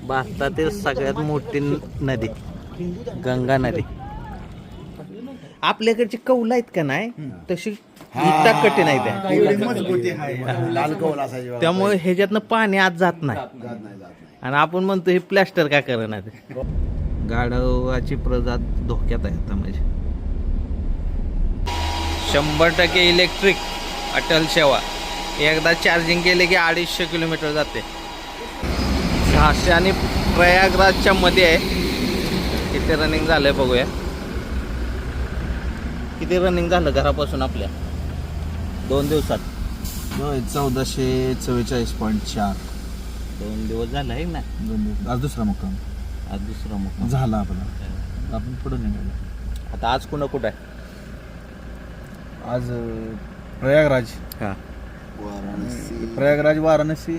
भारतातील सगळ्यात मोठी नदी गंगा नदी. आपल्याकडची कौल आहेत का नाही तशी इतका कठीण आहे त्या, त्यामुळे ह्याच्यातनं पाणी आज जात नाही. आणि आपण म्हणतो हे प्लॅस्टर का करणार. गाढवाची प्रजात धोक्यात आहे आता. म्हणजे 100% इलेक्ट्रिक अटल सेवा. एकदा चार्जिंग केले की 250 किलोमीटर जाते. 600 आणि प्रयागराजच्या मध्ये आहे. किती रनिंग झालंय बघूया. किती रनिंग झालं घरापासून आपल्या 2 दिवसात? 1444.4. 2 दिवस झाला आहे ना. 2 दिवस. आज दुसरा मुक्काम झाला आपला. आपण पुढे निघालो. आता आज कुठं कुठं आहे? आज प्रयागराज, हां प्रयागराज, वाराणसी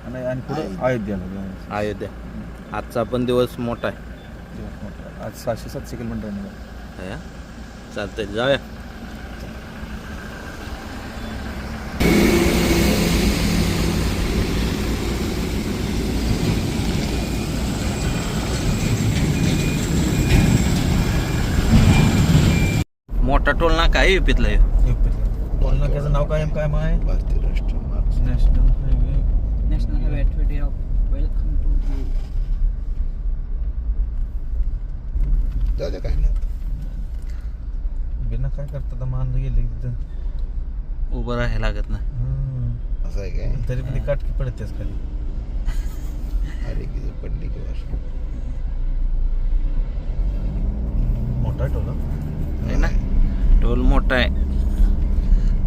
आणि पुढे अयोध्याला. अयोध्या. आजचा पण दिवस मोठा आहे. आज 600-700 किलोमीटर निघालो. चालतंय जाऊया. मोठा टोल नाका आहे युपीतला. टोल नाक्याचं नाव काय काय आहे? भारतीय राष्ट्रीय मार्ग, national highway of welcome to. जाऊ दे काय नाही. बिना काय करता मान गेले तिथं उभं राहायला लागत ना. असं आहे काय? तरी पण काटकी पडतेच खाली. अरे किती पडली की वर्ष. मोठा टोल आहे ना. टोल मोठा आहे.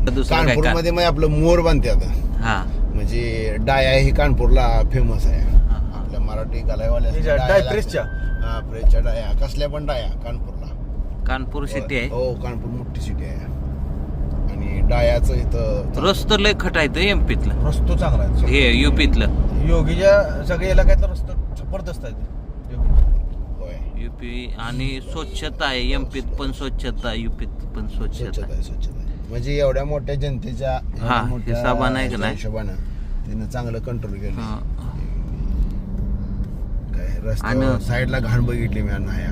दुसरं काय कानपूर मध्ये मग आपलं मोर बांधते आता. हा म्हणजे डाया ही कानपूरला फेमस आहे. आपल्या मराठी गलायवाल्या प्रेसच्या प्रेसच्या डाया, कसल्या पण डाया कानपूरला. कानपूर सिटी आहे. हो, कानपूर मोठी सिटी आहे. आणि डायाचं इथं रस्ता लय खट आहे एमपीतलं. रस्तो चांगला आहे. हे युपीतलं योगीच्या सगळ्या इलाक्यातला रस्तो जबरदस्त आहे. होय, युपी आणि स्वच्छता आहे. एमपीत पण स्वच्छता, युपीत पण स्वच्छता. स्वच्छता आहे. म्हणजे एवढ्या मोठ्या जनतेच्या हा, हिसाबानं आहे का नाही? हिशोबानं त्यानं चांगलं कंट्रोल केलं. हा. काय आणि- रस्त्यावर साईडला घाण बघितली मी नाया.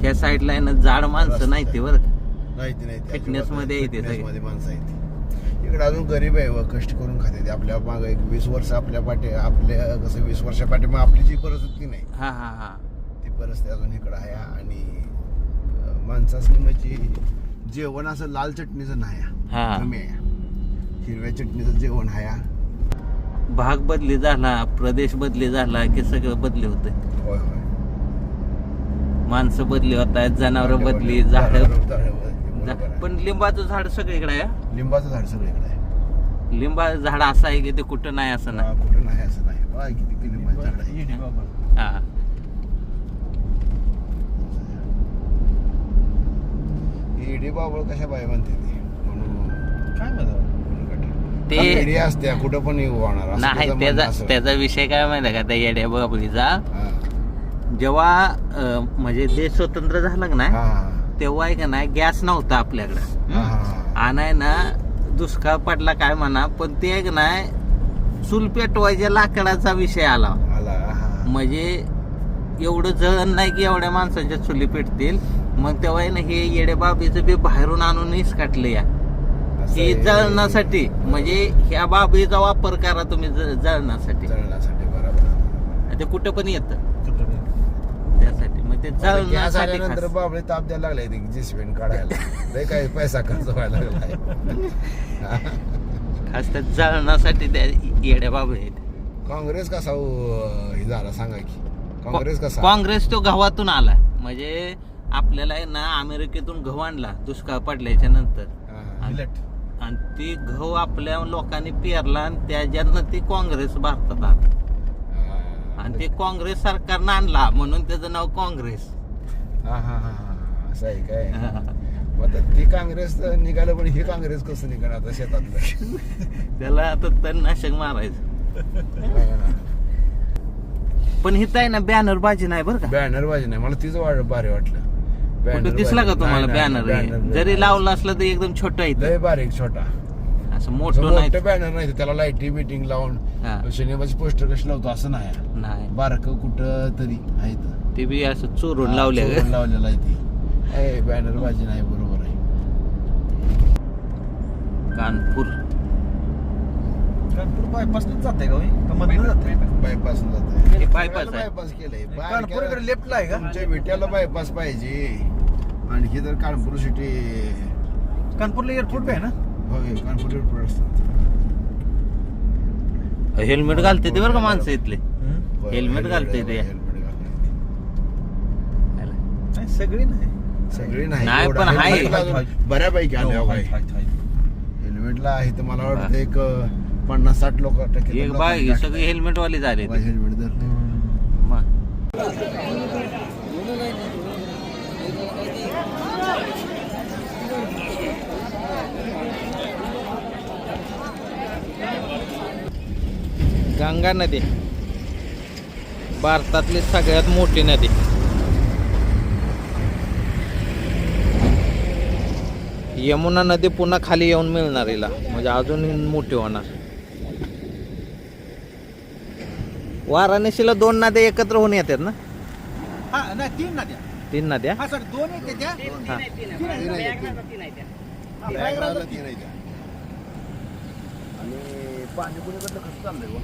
ह्या साईडला आहे ना जाड माणसं नाही ते बरं का. नाही Fitness मध्ये येते सगळे. मध्ये माणसं आहेत. इकडे अजून गरीब आहे व कष्ट करून खाते. आपल्या माग एक 20 वर्ष आपल्या पाठी, आपल्या कसं 20 वर्षा पाठी मग आपली जी परिस्थिती नाही हा हा हा. ती परिस्थिती अजून इकडं आहे. आणि माणसासनी म्हणजे जेवण असं लाल चटणीचं नाही हा. कमी आहे. हिरव्या चटणीचं जेवण आहे. भाग बदली झाला, प्रदेश बदली झाला की सगळं बदली होते. होय होय. माणसं बदली होत आहेत, जनावर बदली, झाड. पण लिंबाचं झाड सगळीकडे आहे. लिंबाचं झाड सगळीकडे आहे. लिंबा झाड असं आहे की ते कुठं नाही असं नाही. कुठं नाही असं नाही. बघा किती लिंबाचं झाड आहे. हा. इडी बाबळ कशा बाय म्हणते ती म्हणून काय माहिती ते इडी असते कुठं पण होणार नाही. त्याचा विषय काय माहिती का त्या येड्या बाबळीचा. जेव्हा म्हणजे देश स्वतंत्र झाला का नाही तेव्हा आहे का नाही गॅस नव्हता आपल्याकडं. आणि ना दुष्काळ पडला काय म्हणा, पण ते आहे का नाही चूल पेटवायच्या लाकडाचा विषय आला. म्हणजे एवढं जळण नाही की एवढ्या माणसांच्या चुली पेटतील. मग तेव्हा आहे ना हे येडे बाबीचं बी बाहेरून आणून इसकाटलं या ही जळण्यासाठी. म्हणजे ह्या बाबीचा वापर करा तुम्ही जळण्यासाठी. बरोबर. ते कुठं पण येतं त्यासाठी. मग ते जळण्यासाठी नंतर बाबळे ताप द्यायला लागलाय जेसीबी काढायला. लय काय पैसा खर्च व्हायला लागलाय. खास त्या जळण्यासाठी त्या येड्या बाबळे आहेत. काँग्रेस कसा हे झाला सांगा की. काँग्रेस कसा? काँग्रेस तो गव्हातून आला. म्हणजे आपल्याला आहे ना अमेरिकेतून गहू आणला दुष्काळ पडल्याच्या नंतर. आणि ती गहू आपल्या लोकांनी पेरला आणि त्याच्यानं ती काँग्रेस भारतात आला. आणि ते काँग्रेस सरकारनं आणला म्हणून त्याचं नाव काँग्रेस. असं आहे काय? मग ती काँग्रेस निघालं पण हे काँग्रेस कसं निघालं आता शेतातलं? त्याला आता तणनाशक मारायचं. पण हिथं आहे ना बॅनर बाजी नाही बरं का. बॅनर बाजी नाही. मला तीच भारी वाटलं. कुठं दिसला का तुम्हाला बॅनर? जरी लावला असला तर एकदम छोटा आहे. लय बारीक छोटा. असं मोठं नाही. मोठं बॅनर नाही त्याला लाईटी मीटिंग लावून हा. सिनेमाचे पोस्टर कसे लावतो असं नाही. नाही बारक कुठं तरी आहे ते बी असं चोरून लावले लावलेलं आहे ती बॅनर बाजी नाही. बरोबर आहे. कानपूर कानपूर बायपासनच जाते का का मधनं जाते? बायपास जात हे bypass आहे. बायपास केलंय. कानपूर इकडे लेफ्टला आहे का? तुमच्या विट्याला बायपास पाहिजे. आणखी तर कानपूर सिटी कानपूरला एअरपोर्ट आहे ना? होय कानपूर एअरपोर्ट असतात. हेल्मेट घालते ते बरं का माणसं इथले. होय, हेल्मेट घालते ते. हेल्मेट घालते. नाही सगळी नाही. सगळी नाही नाही, एवढं पण आहे. हेल्मेटला अजून बऱ्यापैकी आले हो बाई. हेल्मेटला आहे तर मला वाटतं एक 50-60 लोक टक्के एक बाय सगळे हेल्मेट वाले झाले ते. हेल्मेट धरले. मग गंगा नदी भारतातली सगळ्यात मोठी नदी. यमुना नदी पुन्हा खाली येऊन मिळणार हिला, म्हणजे अजून मोठी होणार. वाराणसीला 2 नद्या एकत्र होऊन येतात ना? हा नाही 3 नद्या. 3 नद्या. हा सर 2 येते त्या. हा. प्रयागराजला ती नाही त्या. आणि पाणी कुणीकडलं कसं चाललंय बुवा?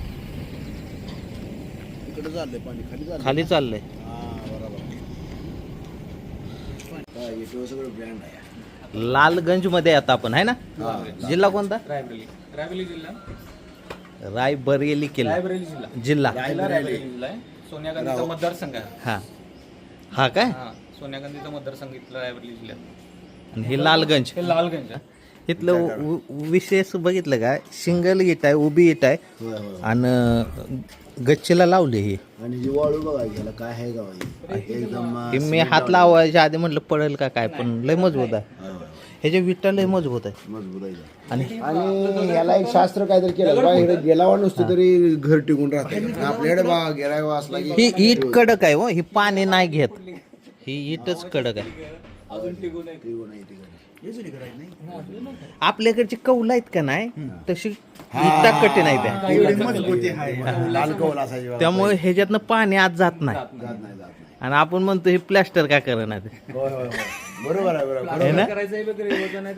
इकडे चाललंय पाणी खाली चाललंय. हा बरोबर. हा, इथं सगळं ब्रँड आहे. लालगंज मध्ये आता आपण आहे ना? हा. जिल्हा कोणता? रायबरेली जिल्हा. रायबरेली किल्ला रायबरेली जिल्हा. जिल्हा. रायबरेली जिल्हा आहे. सोनिया गांधीचा मतदारसंघ आहे. हा हा काय? हा सोनिया गांधीचा मतदारसंघ इथला रायबरेली जिल्ह्यात. आणि हे लालगंज. हे लालगंज आहे. इथलं विशेष बघितलं का? सिंगल इट आहे, उभी इट आहे होय, होय. आणि गच्चीला लावली ही. आणि जी वाळू बघा घ्यायला काय आहे गाव एकदम हे मी हात लावायच्या आधी म्हटलं पडेल का काय, पण लय मजबूत आहे. होय, होय. ह्याच्या विटा लय मजबूत आहे. मजबूत आहे. आणि आणि याला एक शास्त्र काहीतरी केलं बाहेर गेलावा नसतो तरी घर टिकून राहते. आपल्याकडे बा गेला असला की ही इट कडक आहे हो, ही पाणी नाही घेत. ही इटच कडक आहे. टिकून आहे, टिकून आहे. आपल्याकडची कौल आहेत का नाही तशी इटा कठीण आहे त्या. लाल कौल असायची बघा. त्यामुळे ह्याच्यातनं पाणी आत जात नाही. जात नाही, जात नाही. आणि आपण म्हणतो हे प्लॅस्टर का करणार ते. होय, होय, होय. बरोबर आहे, बरोबर है ना?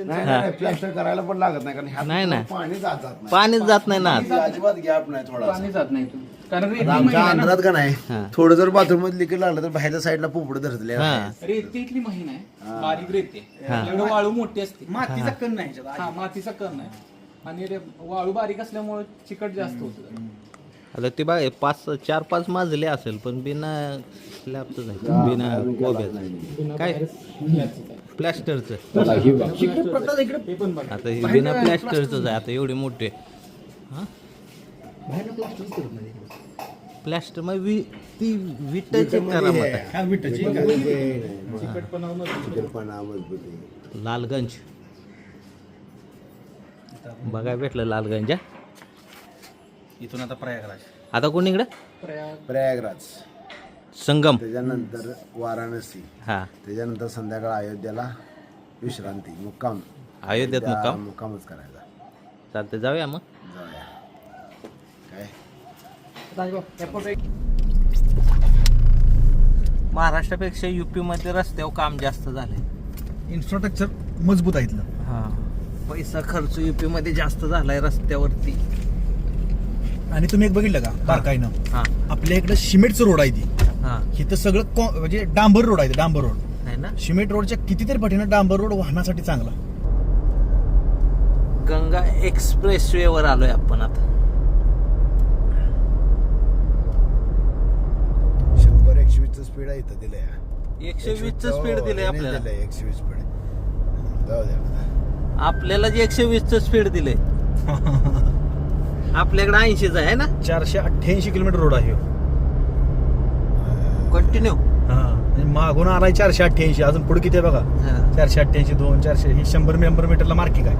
नाही प्लास्टर करायला पण लागत नाही कारण ह्यात नाही, नाही. पाणी जात नाही. पाणीच जात नाही ना आत. अजिबात गॅप नाही थोडा. पाणी जात नाही इथून. कारण रेती आमच्या अंधारात का नाही हा. थोडं जर बाथरूम मध्ये लिकेज लागलं तर बाहेरच्या साईडला पोपड धरतले. हा. रेती इथली महिना आहे. बारीक रेती हा. एवढं वाळू मोठी असते. मातीचा कण नाही ह्याच्यात. हा मातीचा कण नाही. आणि वाळू बारीक असल्यामुळे चिकट जास्त होतं. आता ते बघ 4-5 मजले असेल पण बिना स्लॅबच नाही, बिना कोब्याचं काय प्लॅस्टरचं. हे पण बघा. आता हे बिना प्लॅस्टरच आहे. आता एवढे मोठे हा प्लॅस्टर मग ती विटाची करामत आहे. हा विटाची. चिकटपणा मजबूत आहे. लालगंज बघायला भेटलं लालगंज. हा? इथून आता प्रयागराज. आता कोणीकडे प्रयागराज संगम. त्याच्यानंतर वाराणसी, हा त्याच्यानंतर संध्याकाळ अयोध्याला विश्रांती मुक्काम. अयोध्येत मुक्काम. मुक्कामच करायचा. चालते जाऊया मग. जाऊया. काय महाराष्ट्रापेक्षा युपी मध्ये रस्त्यावर काम जास्त झाले. इन्फ्रास्ट्रक्चर मजबूत आहे इथलं. हा पैसा खर्च युपी मध्ये जास्त झालाय रस्त्यावरती. आणि तुम्ही एक बघितलं का बारकाईनं हा आपल्या इकडे सिमेंटचं रोड आहे ती. हा इथं सगळं म्हणजे डांबर रोड आहे. डांबर रोड आहे ना. सिमेंट रोडच्या कितीतरी पटीनं डांबर रोड वाहनासाठी चांगला. गंगा एक्सप्रेस वे वर आलोय आपण आता. 100-120 स्पीड आहे इथं दिलंय. 120 स्पीड दिलंय आपल्याला. 120 स्पीड. जाऊ द्या. आपल्याला जे 120 स्पीड दिले आपल्याकडे 80 आहे ना. 488 किलोमीटर रोड आहे. कंटिन्यू. मागून आलाय 488. अजून पुढे किती आहे बघा. 488 2 400 ही 100 मीटरला मार्किंग आहे.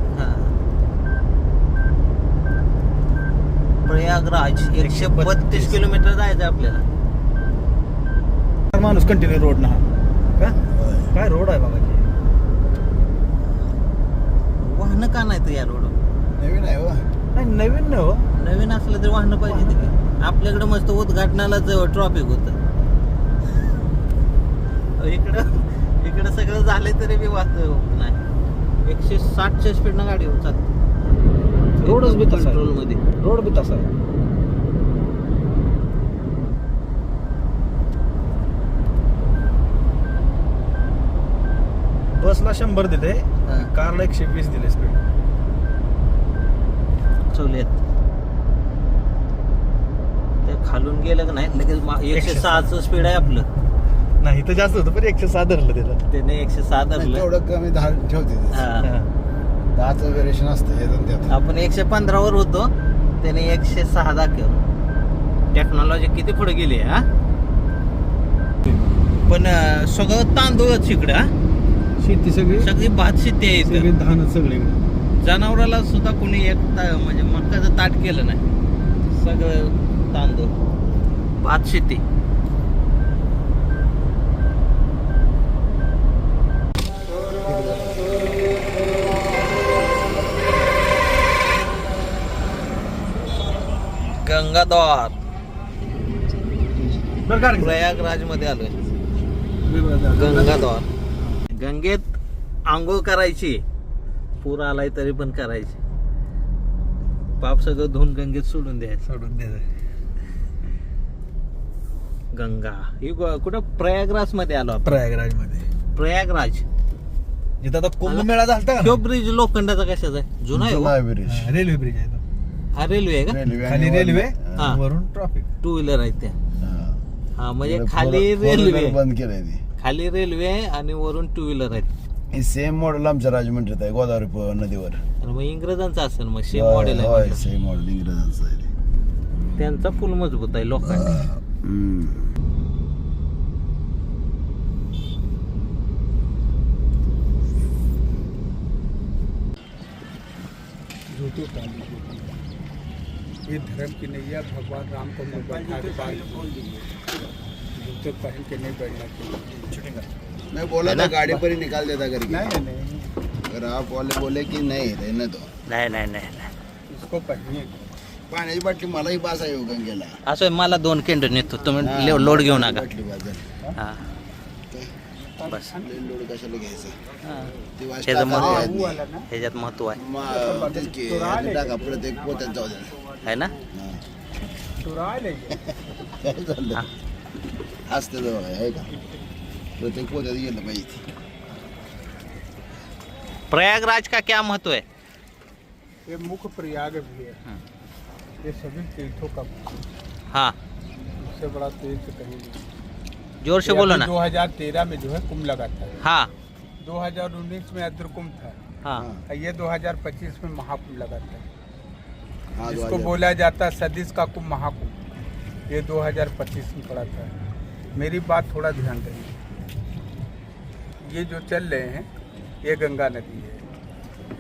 प्रयागराज 132 किलोमीटर जायचं आपल्याला. माणूस कंटिन्यू रोड ना. काय रोड आहे बघा. वाहन का नाही तर या रोड. नवीन आहे हो. नाही नवीन नाही हो. नवीन असलं तरी वाहनं पाहिजे ते. आपल्याकडे मस्त उद्घाटनालाच ट्रॉफिक होतं. इकडं सगळं झालंय तरी बी वाहत नाही. 160च्या स्पीडनं गाडी होत चालते. रोडच बी तसा आहे. कंट्रोल मध्ये. रोड बी तसा आहे. बसला 100 दिले, हा. कारला 120 दिले स्पीड. चवलेत ते खालून गेलं का नाही लगेच 106चं स्पीड आहे आपलं. नाही तर जास्त होतं पण 106 धरलं त्याला. त्याने 106 धरलं. तेवढं कमी ठेवते ते. हा. 10चं व्हेरिएशन असतं हे आणि त्यात. आपण 115 वर होतो, त्याने 106 दाखवलं. टेक्नॉलॉजी किती पुढे गेली हा. पण सगळं तांदूळच इकडं हा. शेती सगळी भात शेती आहे सगळे इथं. धान सगळे. जनावराला सुद्धा कोणी एक म्हणजे मक्काचं ताट केलं नाही. सगळं तांदूळ, भात शेती. गंगाद्वार प्रयागराज मध्ये आलोय. गंगाद्वार. गंगेत आंघोळ करायची, पूर आलाय तरी पण करायची. पाप सगळं धुवून गंगेत सोडून द्यायचं. गंगा ही कुठं प्रयागराज मध्ये आलो आपण. प्रयागराज मध्ये. प्रयागराज जिथं आता कुंभमेळा झालता तो ब्रिज लोखंडाचा कशाचा आहे? जुना आहे हो? जुना ब्रिज. रेल्वे ब्रिज आहे तो. हा रेल्वे आहे का? रेल्वे खाली आणि रेल्वे हा. वरून ट्रॉफिक. 2 व्हीलर आहे त्या. हा. हा म्हणजे इकडे खाली four wheeler रेल्वे, बंद केलंय ते. खाली रेल्वे आहे आणि वरून 2 व्हीलर आहेत. हे सेम मॉडेल आमच्या राजमंड्रीत आहे गोदावरी नदीवर. आणि मग इंग्रजांचं असेल मग सेम होय, मॉडेल होय, आहे. सेम मॉडेल इंग्रजांचं आहे ते. त्यांचा फुल मजबूत आहे लोखंड. हम्म. ये धर्म की नैया भगवान राम को जूते पहन के नहीं बैठना चाहिए। मैं बोला था गाड़ी पर ही निकाल देता करके। नहीं नहीं अगर आप वाले बोले की नाही रहने दो. नाही इसको पहनिए। पाण्याची बाटली मलाही बास आहे गंगेला. असं मला 2 केंद्र नेतो तुम्ही. लोड घेऊ नका. बाटली बास झाली. हा बस. लोड कशाला घ्यायचं. हा. ती वाज त्याचं टाकायला महत्व येत नाही. वाला ना ह्याच्यात महत्व आहे तेच की, ह्याला टाका प्रत्येक पोत्यात जाऊ द्या. है ना. हा. चुरा लेंगे। काय झालं हा. असते जवळ आहे का प्रत्येक पोत्यात गेलं पाहिजे. प्रयागराज का क्या महत्व है? ये मुख्य प्रयाग भी है। ये सभी तीर्थों का हाँ सबसे बड़ा तीर्थ कहीं नहीं। जोर से बोलो ना. 2013 में जो है कुंभ लगा था। हाँ 2019 में अद्र कुंभ था। हाँ ये 2025 में महाकुंभ लगा था। हाँ, जिसको 2000 बोला जाता है सदिश का कुंभ महाकुंभ। ये 2025 में पड़ा था। मेरी बात थोड़ा ध्यान देंगे। ये जो चल रहे हैं ये गंगा नदी है।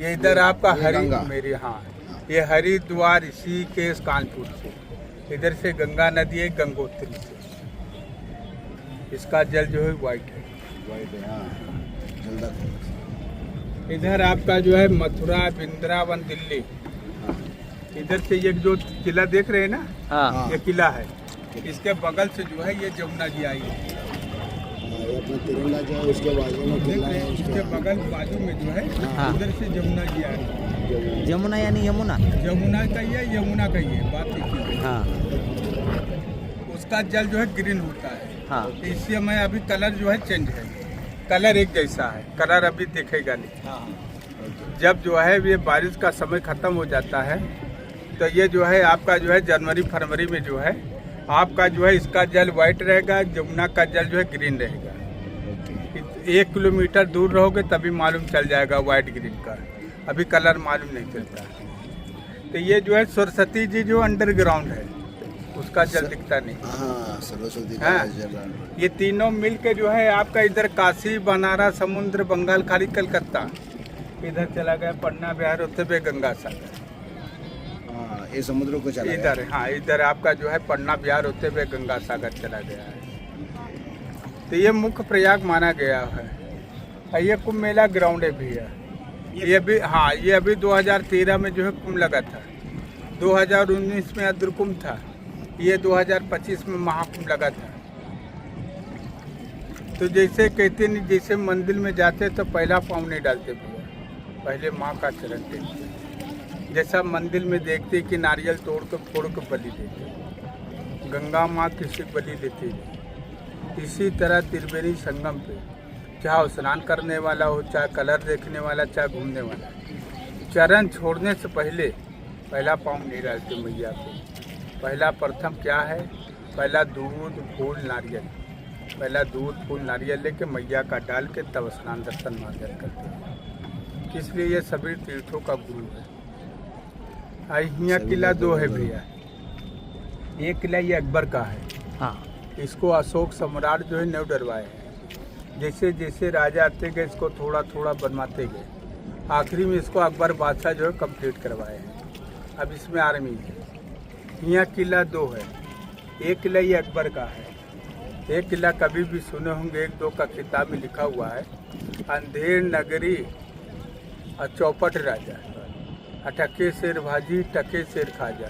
ये इधर आपका ये गंगा। मेरी हाँ ये हरिद्वार ऋषिकेश कानपुर से इधर से गंगा नदी है गंगोत्री से। इसका जल जो है वाइट है। वाईट आहे, हा. जलदा इधर आपका जो है मथुरा वृंदावन दिल्ली। इधर से ये जो किला देख रहे हैं ना हाँ ये किला है। इसके बगल से जो है ये जमुना जी आई है। ये अपना तिरंगा जो है उसके बाजू में देख किला रहे है हैं इसके उसके बगल बाजू में जो है हाँ। उधर से जमुना जी आई है। जमुना यानी यमुना. जमुना का ही है यमुना का ही है बात एक ही है। हाँ उसका जल जो है ग्रीन होता है। हाँ इस समय अभी कलर जो है चेंज है। कलर एक जैसा है कलर अभी दिखेगा नहीं। जब जो है ये बारिश का समय खत्म हो जाता है तो ये जो है आपका जो है जनवरी फरवरी में जो है आपका जो है इसका जल वाइट रहेगा। जमुना का जल जो है ग्रीन रहेगा। 1 किलोमीटर दूर रहोगे तभी मालूम चल जाएगा वाइट ग्रीन का। अभी कलर मालूम नहीं चलता। तो ये जो है सरस्वती जी जो अंडरग्राउंड है उसका जल दिखता नहीं। हाँ सरस्वती का हाँ। जल. ये तीनों मिल के जो है आपका इधर काशी बनारस समुद्र बंगाल खाड़ी कलकत्ता इधर चला गया पटना बिहार होते हुए गंगा सागर। हाँ ये समुद्र को चला इधर हाँ इधर आपका जो है पटना बिहार होते हुए गंगा सागर चला गया है। तो ये मुख्य प्रयाग माना गया है। और ये कुंभ मेला ग्राउंड भी है। ये भी, हाँ, ये अभी 2013 में जो है कुंभ लगा था, 2019 में अद्र कुंभ था, ये 2025 में महाकुंभ लगा था। तो जैसे कहते नहीं, जैसे मंदिर में जाते तो पहला पाँव नहीं डालते भैया, पहले माँ का चरण देखते। जैसा मंदिर में देखते कि नारियल तोड़ कर फोड़ कर बलि देते, गंगा माँ किसी बलि देती नहीं। इसी तरह त्रिवेणी संगम पे चाहे स्नान करने वाला हो, चाहे कलर देखने वाला, चाहे घूमने वाला, चरण छोड़ने से पहले पहला पाँव नहीं डालते मैया को। पहला प्रथम क्या है, पहला दूध फूल नारियल, पहला दूध फूल नारियल लेके मैया का डाल के तब स्नान दर्शन मार्जन करते हैं। इसलिए ये सभी तीर्थों का गुरु है। यहाँ किला दो है भैया, एक किला ये अकबर का है, हाँ इसको अशोक सम्राट जो है न्यू डरवाए हैं। जैसे जैसे राजा आते गए इसको थोड़ा थोड़ा बनवाते गए, आखिरी में इसको अकबर बादशाह जो है कंप्लीट करवाए हैं। अब इसमें आर्मी है। यहाँ किला दो है, एक किला ये अकबर का है, एक किला कभी भी सुने होंगे, 1-2 का किताब में लिखा हुआ है, अंधेर नगरी और चौपट राजा, अटके शेर भाजी टके शेर खाजा।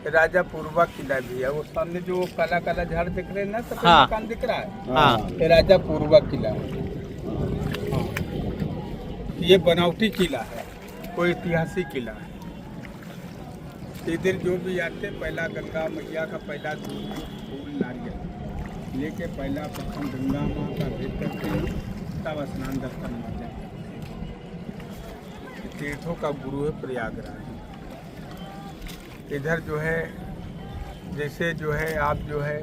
राजा पूर्वा किला भी है, वो सामने जो वो काला काला झाड़ दिख रहे हैं ना, सफेद हाँ। मकान दिख रहा है, हाँ ये राजा पूर्वा किला है। हाँ। ये बनावटी किला है, कोई ऐतिहासिक किला है। इधर जो भी आते पहला गंगा मैया का पहला दूध फूल नारियल लेके पहला प्रथम गंगा माँ का भेंट करते हैं, तब स्नान दर्शन मार्जन करते हैं। तीर्थों का गुरु है प्रयागराज। इधर जो है जैसे जो है आप जो है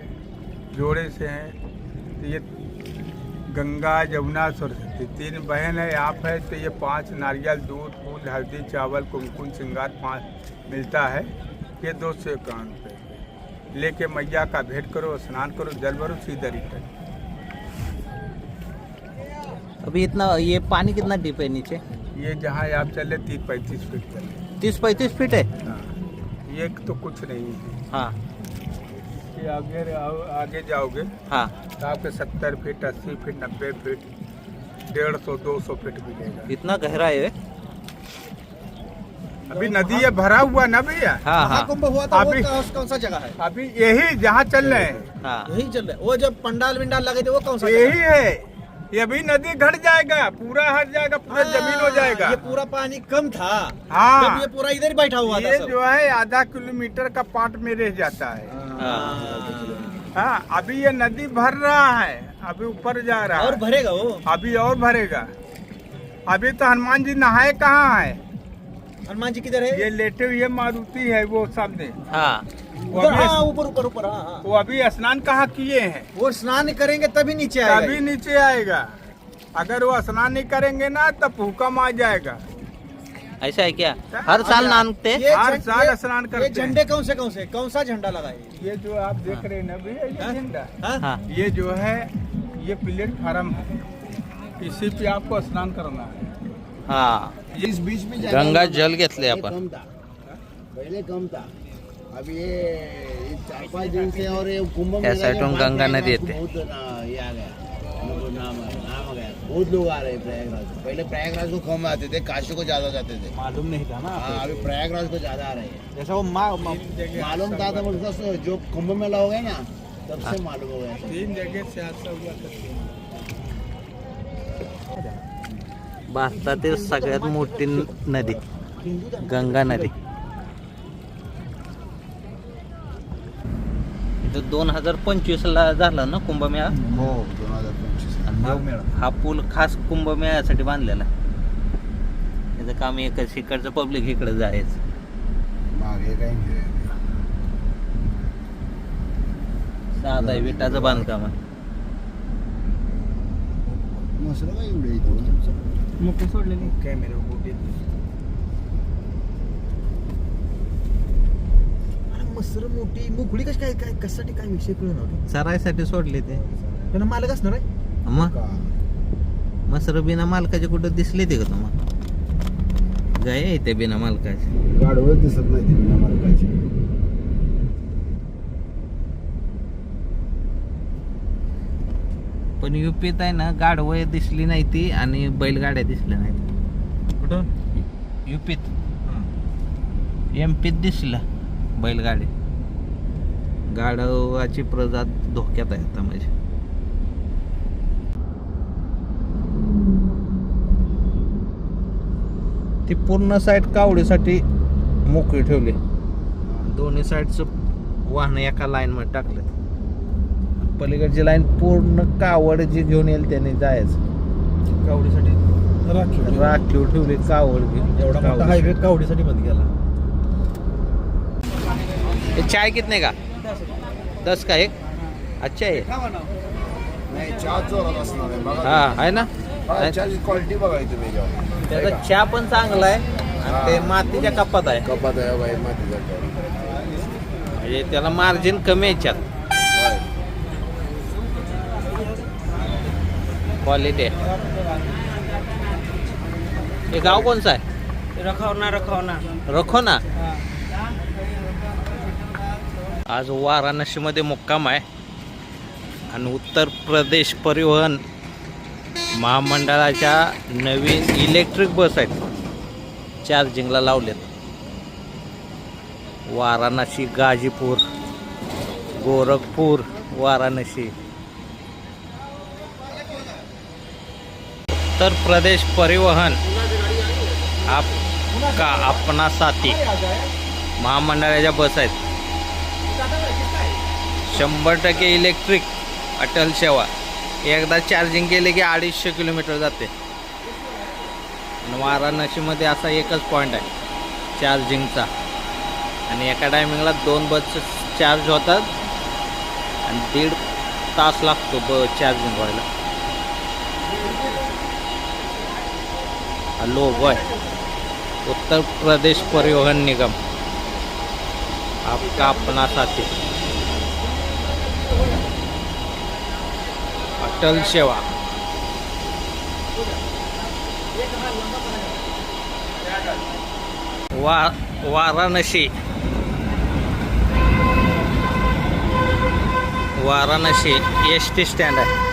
जोड़े से हैं, तो ये गंगा जमुना सरस्वती 3 बहन है, आप है तो ये 5 नारियल दूध फूल हल्दी चावल कुमकुम श्रृंगार 5 मिलता है। ये 200 रुपये लेके मैया का भेंट करो, स्नान करो, जल भरो, सीधा रिटर्न। अभी इतना ये पानी कितना डीप है नीचे? ये जहाँ आप चले 30-35 फीट चले। 30-35 फीट है। हाँ, ये तो कुछ नहीं है। हाँ ये आगे जाओगे हाँ तो आपके 70 फीट 80 फीट 90 फीट 150-200 फीट मिलेगा। इतना गहरा है। अभी नदी ये भरा हुआ ना भैया। हाँ हाँ कुंभ हुआ था, वो अभी- कौन सा जगह है? अभी यही जहाँ चल रहे हैं हाँ यही चल रहा है। वो जब पंडाल विंडाल लगे थे वो कौन सा यही है। ये अभी नदी घट जाएगा, पूरा हट जाएगा, पूरा जमीन हो जाएगा। ये पूरा पानी कम था, हाँ। जब ये पूरा इधर ही बैठा हुआ था ये सब। जो है आधा किलोमीटर का पार्ट में रह जाता है। हाँ, अभी ये नदी भर रहा है, अभी ऊपर जा रहा और है, भरेगा वो। अभी और भरेगा। अभी तो हनुमान जी नहाए कहाँ है? हनुमान जी किधर है? ये लेटे हुए मारुति है वो सामने, हाँ वो उधर, अभी हाँ, ऊपर ऊपर ऊपर, हाँ हाँ। वो अभी स्नान कहाँ किए हैं? वो स्नान करेंगे तभी नीचे आएगा। तभी नीचे आएगा। अगर वो स्नान नहीं करेंगे ना तब भूकंप आ जाएगा। ऐसा है क्या? हर साल नानते? ये हर झंडे- साल स्नान करते ये हैं। झंडे कौन सा झंडा लगा है? ये जो आप देख रहे हैं ना भैया, ये झंडा, हाँ? हाँ ये जो है ये प्लेटफार्म है, इसी पे आपको स्नान करना है। हाँ इस बीच में गंगा जल घेतले आपण. कम था, पहले कम था। अब ये 4-5 दिन से और ये कुंभ या मेला साइडों के बाद गंगा से नदी येते. बहुत ये आ गया, वो नाम आ गया। बहुत लोग आ रहे हैं प्रयागराज। पहले प्रयागराज को कम आते थे, काशी को ज्यादा जाते थे। मालूम नहीं था ना। हाँ, अभी प्रयागराज को ज्यादा आ रहे हैं। जैसा वो मालूम था तो उसका जो कुंभ मेला हो गया ना, तब से मालूम हो गया। 3 जगह से ऐसा हुआ था। भारतातील सगळ्यात मोठी नदी गंगा नदी. इथं 2025 ला झाला ना कुंभमेळा. हो, 2025. हा पूल खास कुंभमेळ्यासाठी बांधलेला आहे. त्याचं काम एकच, इकडचं पब्लिक इकडे जायचं. मागे काही नाही. साधा आहे, विटाचं बांधकाम आहे. मसलं काय एवढं इथं? मुख्य सोडलेली. कॅमेरा बोटी मसर मोठी मुकळी कशी काय काय कशासाठी काय विषय कळून होतो. चरायसाठी सोडले ते. त्यांना मालक असणार आहे. मग का? मसर बिना मालकाचे कुठं दिसले ते का तुम्हाला? गाय आहे ते बिना मालकाचे. गाढवच दिसत नाही ते बिना मालकाची. पण युपीत आहे ना गाढवं दिसली नाही ती आणि बैलगाड्या दिसल्या नाहीत. कुठं युपीत एमपीत दिसला बैलगाडी. गाढवाची प्रजात धोक्यात आहे आता म्हणजे. ती पूर्ण साईड कावडीसाठी मोकळी ठेवली. दोन्ही साईडचं वाहन एका लाईन मध्ये टाकलं. पलीकडची लाईन पूर्ण कावड जी घेऊन येईल त्याने जायचं. कावडीसाठी राखीव ठेवली कावड घेऊन. एवढा मोठा हायवे कावडीसाठी बंद केला. ये चाय कितने का 10 का एक. अच्छा आहे. नाही चहा जोरात असणार आहे बघा. हा आहे ना. चहाची क्वालिटी बघा तुम्ही जेव्हा त्याचा चहा पण चांगला आहे आणि ते मातीच्या कपात आहे. कपात आहे बाई मातीचा म्हणजे त्याला मार्जिन कमी आहे याच्यात. क्वालिटी आहे. हे गाव कोणचं आहे. रखोना. आज वाराणसीमध्ये मुक्काम आहे आणि उत्तर प्रदेश परिवहन महामंडळाच्या नवीन इलेक्ट्रिक बस आहेत चार्जिंगला लावलेत. वाराणसी, गाजीपूर, गोरखपूर, वाराणसी. उत्तर प्रदेश परिवहन आपका अपना साथी महामंडळाच्या बस आहेत. 100% इलेक्ट्रिक अटल सेवा. एकदा चार्जिंग केले की 250 किलोमीटर जाते. वाराणसीमध्ये असा एकच पॉईंट आहे चार्जिंगचा आणि एका टायमिंगला 2 बस चार्ज होतात आणि 1.5 तास लागतो चार्जिंग व्हायला. हा लोगो आहे उत्तर प्रदेश परिवहन निगम आपका अपना साथी अटल सेवा. वाराणसी वाराणसी एसटी स्टँड आहे.